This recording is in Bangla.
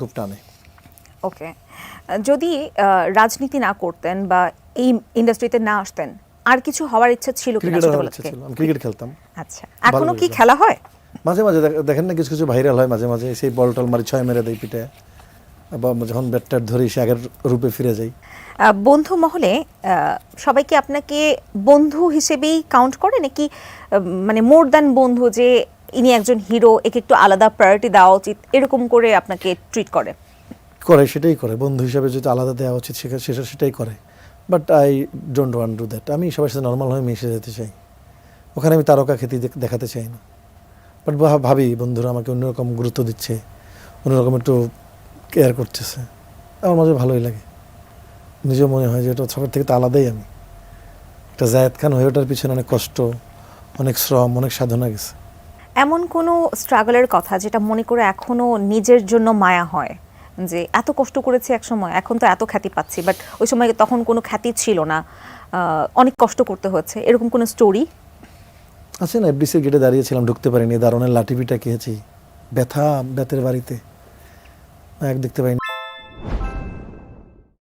খুব টানে। ওকে, যদি রাজনীতি না করতেন বা এই ইন্ডাস্ট্রিতে না আসতেন, আর কিছু হওয়ার ইচ্ছা ছিল কিনা ক্রিকেটার হওয়ার ছোটবেলা ইচ্ছা থেকে? ছিল, আমি ক্রিকেট খেলতাম। আচ্ছা, এখনো কি লাগতো। খেলা হয়? মাঝে মাঝে দেখেন না কিছু কিছু ভাইরাল হয় মাঝে মাঝে, সেই বল টল মারি 6 মেরে দেয় পিঠে, বা যখন ব্যাটটার ধরি সে আগের রূপে ফিরে যাই। বন্ধু মহলে সবাইকে আপনাকে বন্ধু হিসেবেই কাউন্ট করে, নাকি মানে মোর দ্যান বন্ধু, যে ইনি একজন হিরো, একে একটু আলাদা প্রায়োরিটি দেওয়া উচিত, এরকম করে আপনাকে ট্রিট করে? সেটাই করে, বন্ধু হিসাবে যদি আলাদা দেওয়া উচিত সেটাই করে। But I don't want do that. আমি সবার সাথে নর্মাল হয়ে মিশে যেতে চাই, ওখানে আমি তারকা খ্যাতি দেখাতে চাই না। বাট ভাবি বন্ধুরা আমাকে অন্যরকম গুরুত্ব দিচ্ছে, অন্যরকম একটু কেয়ার করতেছে, আমার মাঝে ভালোই লাগে। নিজেও মনে হয় যে এটা সবার থেকে তো আলাদাই আমি। একটা জায়েদ খান হয়ে ওঠার পিছনে অনেক কষ্ট, অনেক শ্রম, অনেক সাধনা গেছে। এমন কোনো স্ট্রাগলের কথা যেটা মনে করে এখনো নিজের জন্য মায়া হয়, যে এত কষ্ট করেছি এক সময়, এখন তো এত খ্যাতি পাচ্ছি, বাট ওই সময় তখন কোনো খ্যাতি ছিল না, অনেক কষ্ট করতে হয়েছে, এরকম কোনো স্টোরি? আছে না, এফডিসির গেটে দাঁড়িয়েছিলাম, ঢুকতে পারিনি, দারুণের লাঠি পিটা খেয়েছি, ব্যথা বেতের বাড়িতে, এক দেখতে পাইনি।